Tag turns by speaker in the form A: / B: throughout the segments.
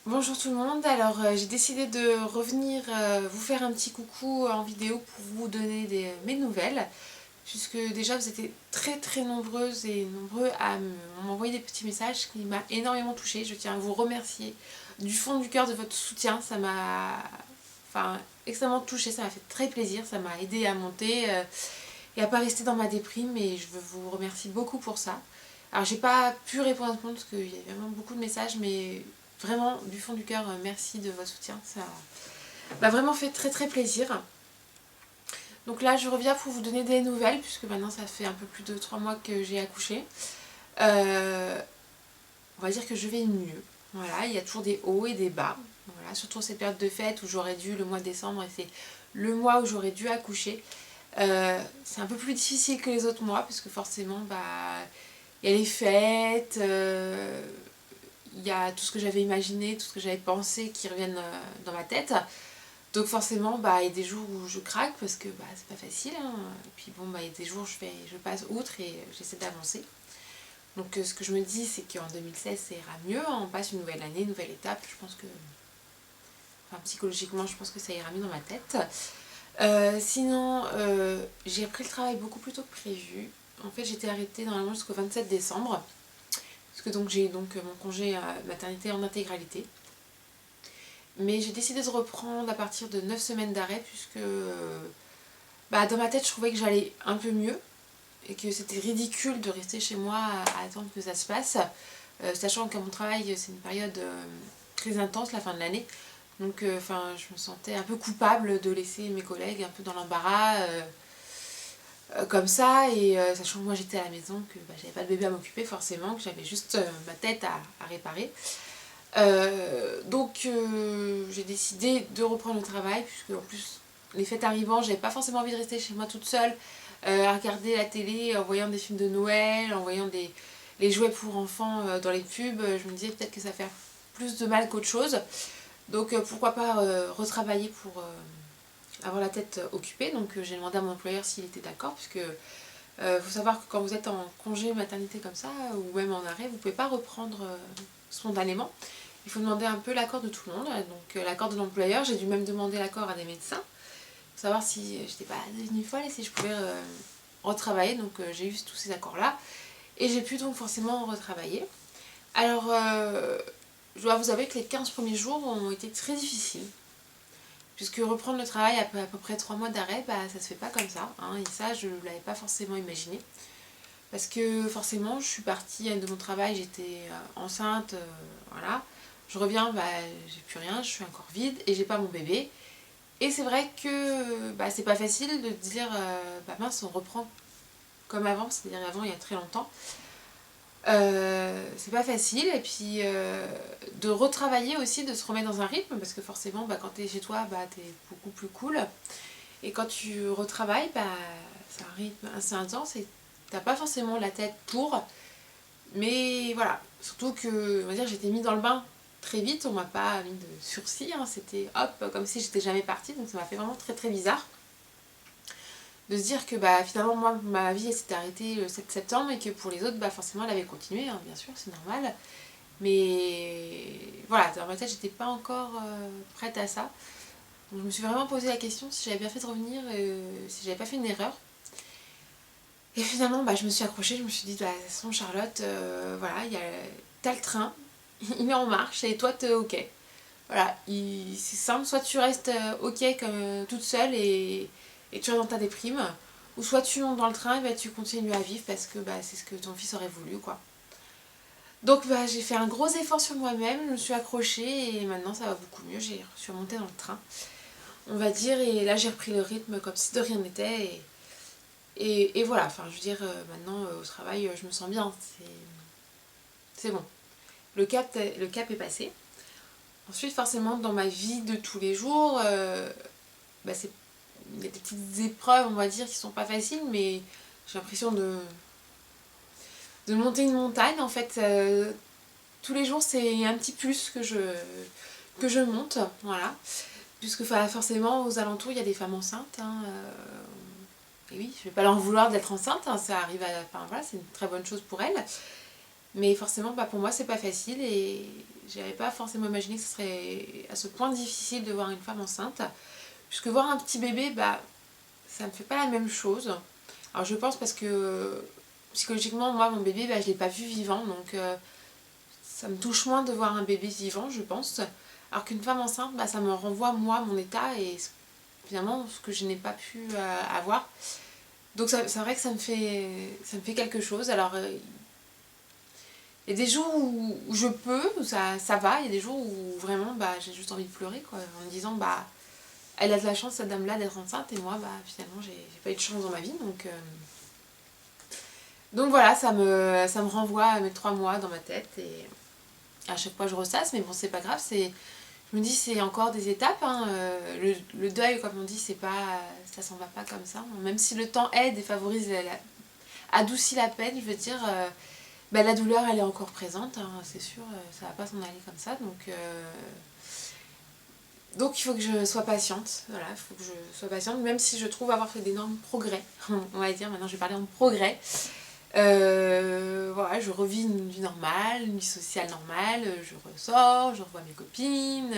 A: Bonjour tout le monde, alors j'ai décidé de revenir vous faire un petit coucou en vidéo pour vous donner mes nouvelles, puisque déjà vous étiez très nombreuses et nombreux à m'envoyer des petits messages qui m'a énormément touchée. Je tiens à vous remercier du fond du cœur de votre soutien, ça m'a extrêmement touchée, ça m'a fait très plaisir, ça m'a aidé à monter et à pas rester dans ma déprime, et je veux vous remercier beaucoup pour ça. Alors j'ai pas pu répondre à tout le monde parce qu'il y a vraiment beaucoup de messages, mais vraiment du fond du cœur merci de votre soutien, ça m'a vraiment fait très plaisir. Donc là je reviens pour vous donner des nouvelles, puisque maintenant ça fait un peu plus de 3 mois que j'ai accouché. On va dire que je vais mieux, voilà, il y a toujours des hauts et des bas, voilà, surtout ces périodes de fête où j'aurais dû, le mois de décembre, et c'est le mois où j'aurais dû accoucher. C'est un peu plus difficile que les autres mois, puisque forcément il y a les fêtes, il y a tout ce que j'avais imaginé, tout ce que j'avais pensé qui reviennent dans ma tête. Donc forcément il y a des jours où je craque parce que c'est pas facile, hein. Et puis bon il y a des jours où je passe outre et j'essaie d'avancer. Donc ce que je me dis, c'est qu'en 2016 ça ira mieux, on passe une nouvelle année, une nouvelle étape. Je pense que, psychologiquement je pense que ça ira mieux dans ma tête. Sinon j'ai repris le travail beaucoup plus tôt que prévu. En fait j'étais arrêtée normalement jusqu'au 27 décembre. Parce que donc j'ai mon congé maternité en intégralité. Mais j'ai décidé de reprendre à partir de 9 semaines d'arrêt, puisque dans ma tête je trouvais que j'allais un peu mieux et que c'était ridicule de rester chez moi à attendre que ça se passe, sachant qu'à mon travail c'est une période très intense, la fin de l'année. Donc je me sentais un peu coupable de laisser mes collègues un peu dans l'embarras comme ça, et sachant que moi j'étais à la maison, que j'avais pas de bébé à m'occuper forcément, que j'avais juste ma tête à réparer. Donc j'ai décidé de reprendre le travail, puisque en plus les fêtes arrivant, j'avais pas forcément envie de rester chez moi toute seule à regarder la télé en voyant des films de Noël, en voyant les jouets pour enfants dans les pubs. Je me disais peut-être que ça fait plus de mal qu'autre chose. Donc pourquoi pas retravailler pour avoir la tête occupée. Donc j'ai demandé à mon employeur s'il était d'accord, puisque faut savoir que quand vous êtes en congé maternité comme ça, ou même en arrêt, vous ne pouvez pas reprendre spontanément. Il faut demander un peu l'accord de tout le monde, donc l'accord de l'employeur. J'ai dû même demander l'accord à des médecins, pour savoir si j'étais pas devenue folle et si je pouvais retravailler. Donc j'ai eu tous ces accords là, et j'ai pu donc forcément retravailler. Alors je dois vous avouer que les 15 premiers jours ont été très difficiles, puisque reprendre le travail après à peu près 3 mois d'arrêt, ça se fait pas comme ça, hein, et ça je l'avais pas forcément imaginé. Parce que forcément je suis partie de mon travail, j'étais enceinte, voilà. Je reviens, j'ai plus rien, je suis encore vide et j'ai pas mon bébé. Et c'est vrai que c'est pas facile de dire mince, on reprend comme avant, c'est-à-dire avant il y a très longtemps. C'est pas facile, et puis de retravailler aussi, de se remettre dans un rythme, parce que forcément quand t'es chez toi t'es beaucoup plus cool, et quand tu retravailles c'est un rythme assez intense et t'as pas forcément la tête pour, mais voilà, surtout que on va dire j'étais mise dans le bain très vite, on m'a pas mis de sursis, hein, c'était hop comme si j'étais jamais partie, donc ça m'a fait vraiment très bizarre de se dire que finalement moi ma vie s'était arrêtée le 7 septembre et que pour les autres forcément elle avait continué, hein, bien sûr c'est normal, mais voilà, dans ma tête j'étais pas encore prête à ça. Donc je me suis vraiment posé la question si j'avais bien fait de revenir, si j'avais pas fait une erreur. Et finalement je me suis accrochée, je me suis dit de toute façon Charlotte, voilà, t'as le train, il est en marche et toi t'es ok. Voilà, c'est simple, soit tu restes ok comme toute seule et tu restes dans ta déprime, ou soit tu montes dans le train et tu continues à vivre parce que c'est ce que ton fils aurait voulu, quoi. Donc j'ai fait un gros effort sur moi-même, je me suis accrochée et maintenant ça va beaucoup mieux, je suis remontée dans le train, on va dire, et là j'ai repris le rythme comme si de rien n'était, et voilà, je veux dire, maintenant au travail je me sens bien, c'est bon, le cap est passé. Ensuite forcément dans ma vie de tous les jours, il y a des petites épreuves, on va dire, qui sont pas faciles, mais j'ai l'impression de monter une montagne, en fait. Tous les jours c'est un petit plus que je monte, voilà, puisque forcément aux alentours il y a des femmes enceintes, hein, et oui, je vais pas leur vouloir d'être enceinte, hein, ça arrive enfin voilà, c'est une très bonne chose pour elles. Mais forcément, pour moi, c'est pas facile et j'avais pas forcément imaginé que ce serait à ce point difficile de voir une femme enceinte. Puisque voir un petit bébé, ça me fait pas la même chose. Alors je pense parce que psychologiquement, moi, mon bébé, je l'ai pas vu vivant, donc ça me touche moins de voir un bébé vivant, je pense. Alors qu'une femme enceinte, ça me renvoie, moi, mon état et finalement ce que je n'ai pas pu avoir. Donc c'est vrai que ça me fait quelque chose. Alors il y a des jours où je peux, où ça va, il y a des jours où vraiment j'ai juste envie de pleurer quoi, en me disant elle a de la chance cette dame là d'être enceinte et moi finalement j'ai pas eu de chance dans ma vie donc voilà, ça me renvoie à mes 3 mois dans ma tête et à chaque fois je ressasse, mais bon c'est pas grave, je me dis c'est encore des étapes, hein, le deuil comme on dit ça s'en va pas comme ça, même si le temps aide et favorise, adoucit la peine, je veux dire, la douleur elle est encore présente, hein, c'est sûr, ça va pas s'en aller comme ça, donc il faut que je sois patiente, voilà, il faut que je sois patiente, même si je trouve avoir fait d'énormes progrès, on va dire, maintenant je vais parler en progrès. Voilà, je revis une vie normale, une vie sociale normale, je ressors, je revois mes copines,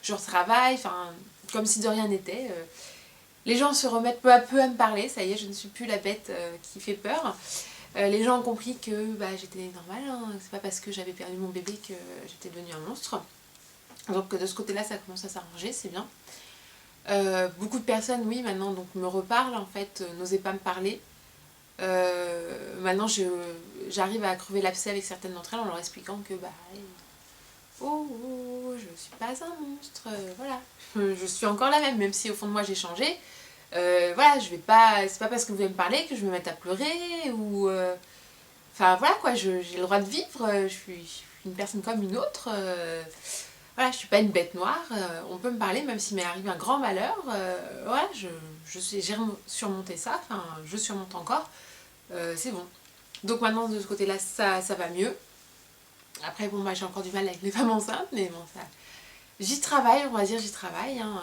A: je retravaille, enfin, comme si de rien n'était. Les gens se remettent peu à peu à me parler, ça y est, je ne suis plus la bête qui fait peur. Les gens ont compris que j'étais normale, hein, c'est pas parce que j'avais perdu mon bébé que j'étais devenue un monstre. Donc de ce côté-là, ça commence à s'arranger, c'est bien. Beaucoup de personnes, oui, maintenant donc, me reparlent, en fait, n'osaient pas me parler. Maintenant, j'arrive à crever l'abcès avec certaines d'entre elles en leur expliquant que je suis pas un monstre, voilà. Je suis encore la même si au fond de moi j'ai changé. Voilà, je vais pas, c'est pas parce que vous voulez me parler que je vais me mettre à pleurer ou. Enfin voilà quoi, j'ai le droit de vivre, je suis une personne comme une autre. Voilà, je suis pas une bête noire, on peut me parler même s'il m'est arrivé un grand malheur. Voilà, j'ai surmonté ça, enfin je surmonte encore. C'est bon. Donc maintenant de ce côté-là, ça va mieux. Après, bon, j'ai encore du mal avec les femmes enceintes, mais bon, j'y travaille, on va dire, j'y travaille. Hein.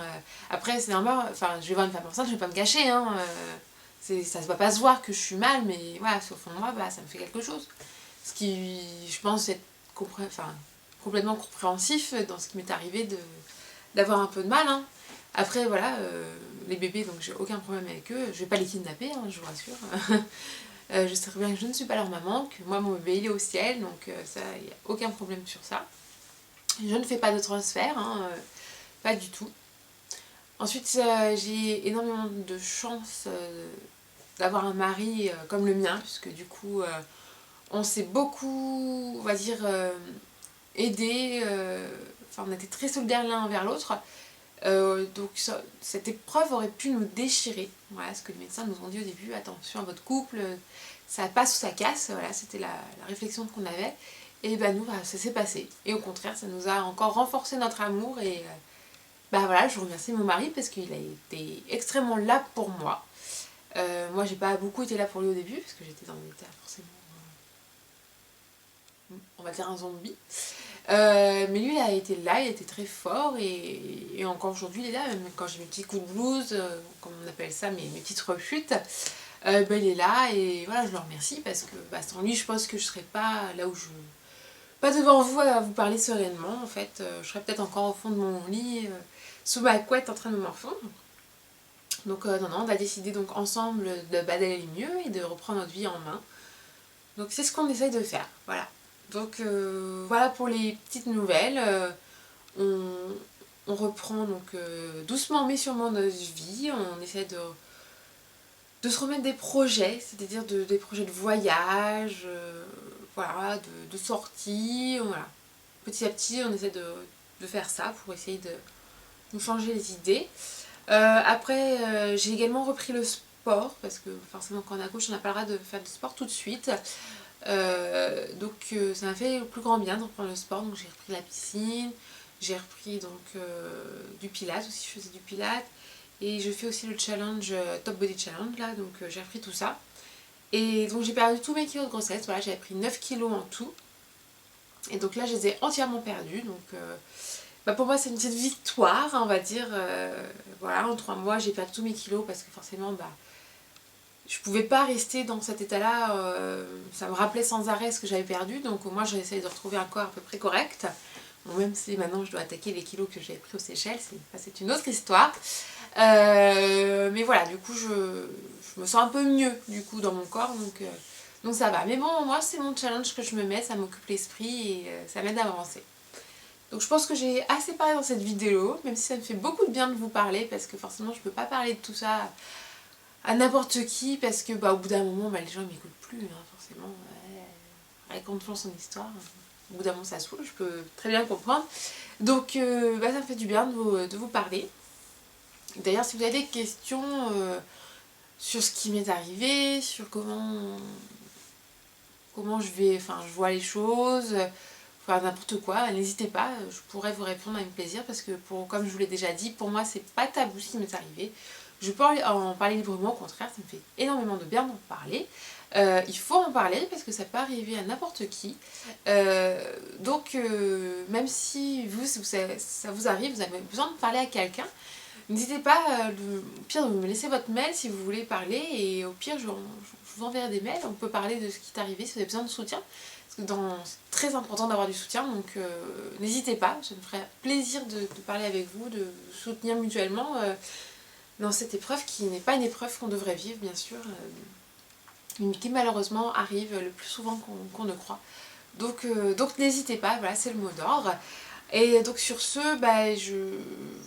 A: Après, c'est normal, enfin, je vais voir une femme enceinte, je vais pas me cacher. Hein. Ça ne va pas se voir que je suis mal, mais voilà, au fond de moi, ça me fait quelque chose. Ce qui, je pense, est complètement compréhensif dans ce qui m'est arrivé d'avoir un peu de mal. Hein. Après, voilà, les bébés, donc j'ai aucun problème avec eux. Je vais pas les kidnapper, hein, je vous rassure. Je sais très bien que je ne suis pas leur maman, que moi mon bébé il est au ciel, donc ça, il n'y a aucun problème sur ça. Je ne fais pas de transfert, hein, pas du tout. Ensuite, j'ai énormément de chance d'avoir un mari comme le mien, puisque du coup, on s'est beaucoup, on va dire, aidés, on était très solidaires l'un envers l'autre. Donc cette épreuve aurait pu nous déchirer. Voilà ce que les médecins nous ont dit au début, attention à votre couple, ça passe ou ça casse, voilà, c'était la réflexion qu'on avait. Et nous, ça s'est passé. Et au contraire, ça nous a encore renforcé notre amour. Et voilà, je remercie mon mari parce qu'il a été extrêmement là pour moi. Moi, j'ai pas beaucoup été là pour lui au début parce que j'étais dans un état forcément, on va dire un zombie. Mais lui, il a été là, il a été très fort et encore aujourd'hui, il est là, même quand j'ai mes petits coups de blues, comme on appelle ça, mes petites rechutes. Il est là et voilà, je le remercie parce que sans lui, je pense que je serais pas là où je. Pas devant vous à vous parler sereinement, en fait. Je serais peut-être encore au fond de mon lit, sous ma couette en train de me morfondre. Donc, non, on a décidé donc ensemble d'aller mieux et de reprendre notre vie en main. Donc, c'est ce qu'on essaye de faire, voilà. Donc, voilà pour les petites nouvelles. On reprend donc doucement mais sûrement notre vie. On essaie de se remettre des projets, c'est-à-dire des projets de voyage, voilà, de sortie, voilà. Petit à petit, on essaie de faire ça pour essayer de nous changer les idées. Après, j'ai également repris le sport, parce que forcément quand on accouche, on n'a pas le droit de faire du sport tout de suite. Donc ça m'a fait le plus grand bien de reprendre le sport, donc j'ai repris la piscine, j'ai repris donc du pilates aussi, je faisais du pilates. Et je fais aussi le challenge, Top Body Challenge là, donc j'ai repris tout ça. Et donc j'ai perdu tous mes kilos de grossesse, voilà, j'avais pris 9 kilos en tout. Et donc là je les ai entièrement perdus, donc pour moi c'est une petite victoire, hein, on va dire. Voilà, en 3 mois j'ai perdu tous mes kilos parce que forcément je pouvais pas rester dans cet état-là, ça me rappelait sans arrêt ce que j'avais perdu, donc moi j'ai essayé de retrouver un corps à peu près correct. Bon, même si maintenant je dois attaquer les kilos que j'avais pris aux Seychelles, c'est une autre histoire. Mais voilà, du coup je me sens un peu mieux du coup dans mon corps, donc ça va. Mais bon, moi c'est mon challenge que je me mets, ça m'occupe l'esprit et ça m'aide à avancer. Donc je pense que j'ai assez parlé dans cette vidéo, même si ça me fait beaucoup de bien de vous parler, parce que forcément je peux pas parler de tout ça à n'importe qui, parce que au bout d'un moment les gens m'écoutent plus, hein, forcément. Ouais, raconte son histoire. Au bout d'un moment ça saoule, je peux très bien comprendre. Donc ça me fait du bien de vous parler. D'ailleurs, si vous avez des questions sur ce qui m'est arrivé, sur comment je vois les choses, n'importe quoi, n'hésitez pas, je pourrais vous répondre avec plaisir parce que comme je vous l'ai déjà dit, pour moi c'est pas tabou ce qui m'est arrivé. Je peux en parler librement, au contraire, ça me fait énormément de bien d'en parler. Il faut en parler parce que ça peut arriver à n'importe qui. Donc même si ça vous arrive, vous avez besoin de parler à quelqu'un, n'hésitez pas, au pire, de me laisser votre mail si vous voulez parler, et au pire, je vous enverrai des mails, on peut parler de ce qui est arrivé si vous avez besoin de soutien. Parce que c'est très important d'avoir du soutien, donc n'hésitez pas, ça me ferait plaisir de parler avec vous, de vous soutenir mutuellement dans cette épreuve qui n'est pas une épreuve qu'on devrait vivre, bien sûr, mais qui malheureusement arrive le plus souvent qu'on ne croit. Donc n'hésitez pas, voilà, c'est le mot d'ordre. Et donc sur ce, je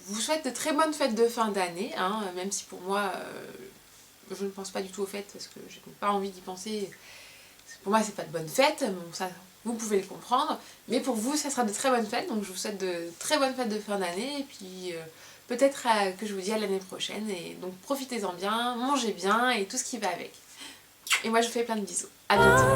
A: vous souhaite de très bonnes fêtes de fin d'année, hein, même si pour moi, je ne pense pas du tout aux fêtes parce que je n'ai pas envie d'y penser. Pour moi, c'est pas de bonnes fêtes, bon, ça, vous pouvez le comprendre, mais pour vous, ça sera de très bonnes fêtes, donc je vous souhaite de très bonnes fêtes de fin d'année, et puis peut-être que je vous dis à l'année prochaine, et donc profitez-en bien, mangez bien, et tout ce qui va avec. Et moi, je vous fais plein de bisous. À bientôt.